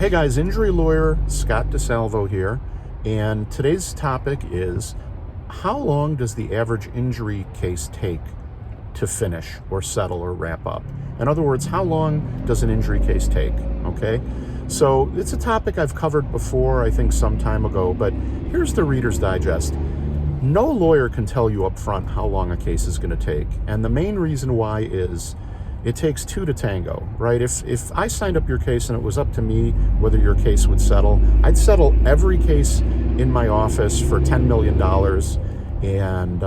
Hey guys, injury lawyer Scott DeSalvo here, and today's topic is how long does the average injury case take to finish or settle or wrap up? In other words, how long does an injury case take? Okay, so it's a topic I've covered before, I think some time ago, but here's the Reader's Digest. No lawyer can tell you up front how long a case is going to take, and the main reason why is it takes two to tango, right? If I signed up your case and it was up to me whether your case would settle, I'd settle every case in my office for $10 million, and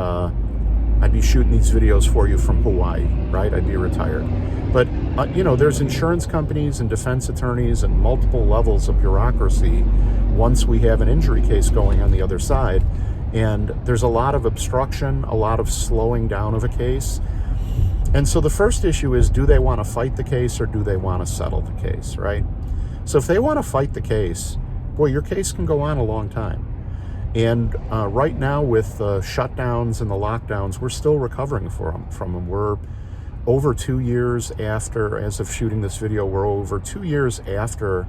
I'd be shooting these videos for you from Hawaii, right? I'd be retired. But, there's insurance companies and defense attorneys and multiple levels of bureaucracy once we have an injury case going on the other side. And there's a lot of obstruction, a lot of slowing down of a case. And so the first issue is, do they want to fight the case or do they want to settle the case, right? So if they want to fight the case, boy, your case can go on a long time. And right now with the shutdowns and the lockdowns, we're still recovering from them. We're over 2 years after, as of shooting this video, we're over 2 years after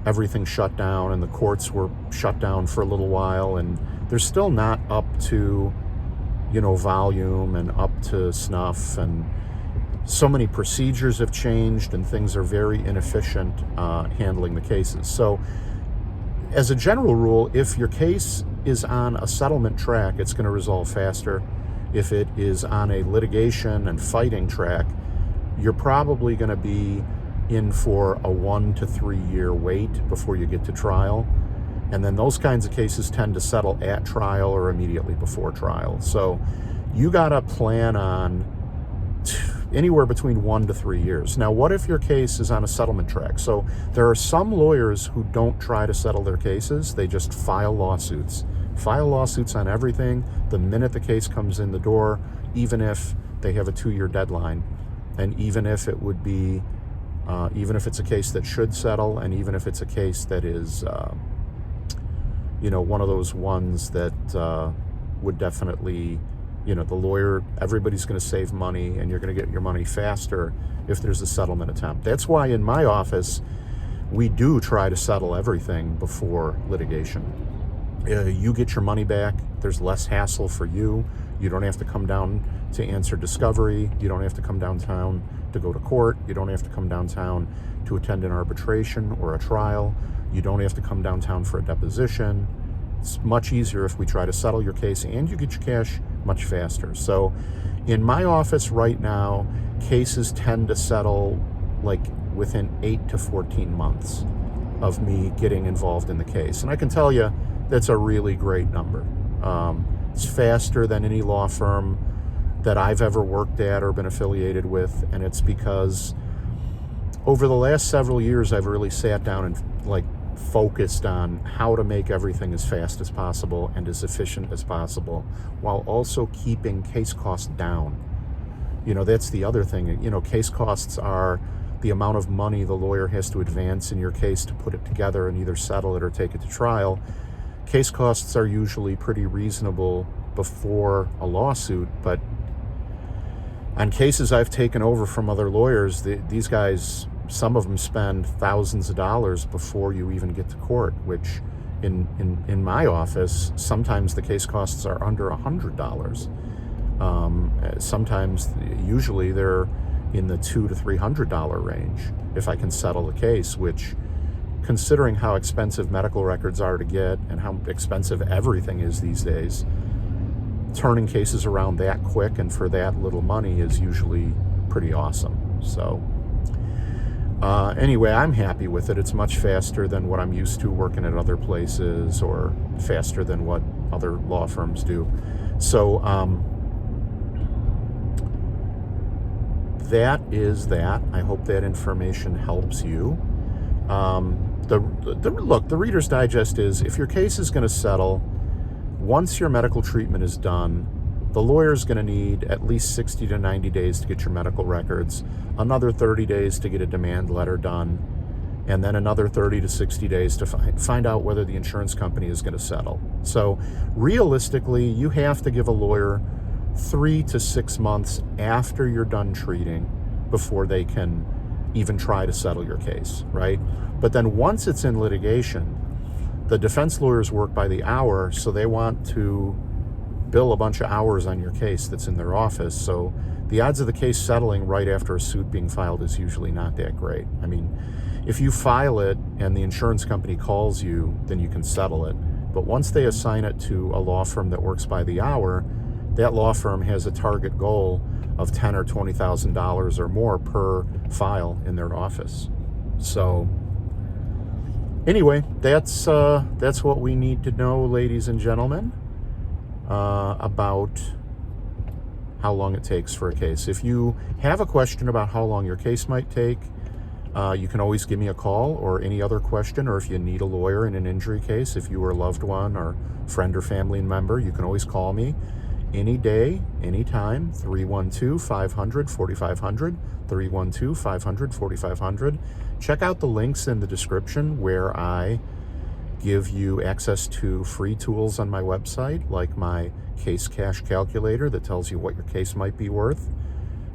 everything shut down and the courts were shut down for a little while, and they're still not up to volume and up to snuff, and so many procedures have changed and things are very inefficient handling the cases. So as a general rule, if your case is on a settlement track, it's going to resolve faster. If it is on a litigation and fighting track, you're probably going to be in for a 1 to 3 year wait before you get to trial. And then those kinds of cases tend to settle at trial or immediately before trial. So you got to plan on anywhere between 1 to 3 years. Now, what if your case is on a settlement track? So there are some lawyers who don't try to settle their cases. They just file lawsuits. File lawsuits on everything the minute the case comes in the door, even if they have a 2-year deadline. And even if it would be, even if it's a case that should settle, and even if it's a case that is, one of those ones that would definitely, the lawyer, everybody's going to save money and you're going to get your money faster if there's a settlement attempt. That's why in my office, we do try to settle everything before litigation. You get your money back. There's less hassle for you. You don't have to come down to answer discovery. You don't have to come downtown to go to court. You don't have to come downtown to attend an arbitration or a trial. You don't have to come downtown for a deposition. It's much easier if we try to settle your case, and you get your cash much faster. So in my office right now, cases tend to settle like within 8 to 14 months of me getting involved in the case. And I can tell you that's a really great number. It's faster than any law firm that I've ever worked at or been affiliated with. And it's because over the last several years, I've really sat down and focused on how to make everything as fast as possible and as efficient as possible, while also keeping case costs down. That's the other thing. Case costs are the amount of money the lawyer has to advance in your case to put it together and either settle it or take it to trial. Case costs are usually pretty reasonable before a lawsuit, but on cases I've taken over from other lawyers, these guys, some of them spend thousands of dollars before you even get to court, which in my office, sometimes the case costs are under $100. Usually they're in the $200 to $300 range if I can settle the case, which, considering how expensive medical records are to get and how expensive everything is these days, turning cases around that quick and for that little money is usually pretty awesome. So anyway, I'm happy with it. It's much faster than what I'm used to working at other places, or faster than what other law firms do. So that is that. I hope that information helps you. The Reader's Digest is, if your case is going to settle, once your medical treatment is done, the lawyer's going to need at least 60 to 90 days to get your medical records, another 30 days to get a demand letter done, and then another 30 to 60 days to find out whether the insurance company is going to settle. So realistically, you have to give a lawyer 3 to 6 months after you're done treating before they can even try to settle your case, right? But then once it's in litigation, the defense lawyers work by the hour, so they want to bill a bunch of hours on your case that's in their office. So the odds of the case settling right after a suit being filed is usually not that great. I mean, if you file it and the insurance company calls you, then you can settle it. But once they assign it to a law firm that works by the hour, that law firm has a target goal of $10,000 or $20,000 or more per file in their office. So anyway, that's what we need to know, ladies and gentlemen, about how long it takes for a case. If you have a question about how long your case might take, you can always give me a call, or any other question, or if you need a lawyer in an injury case, if you or a loved one or friend or family member, you can always call me any day, anytime, 312-500-4500, 312-500-4500. Check out the links in the description where I give you access to free tools on my website, like my case cash calculator that tells you what your case might be worth,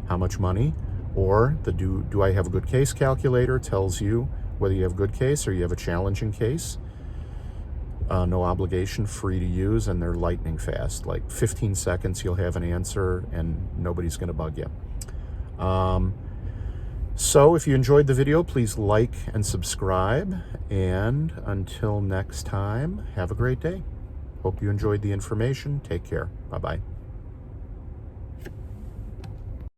how much money, or the do I have a good case calculator tells you whether you have a good case or you have a challenging case. No obligation, free to use, and they're lightning fast. Like 15 seconds, you'll have an answer, and nobody's going to bug you. So if you enjoyed the video, please like and subscribe. And until next time, have a great day. Hope you enjoyed the information. Take care. Bye-bye.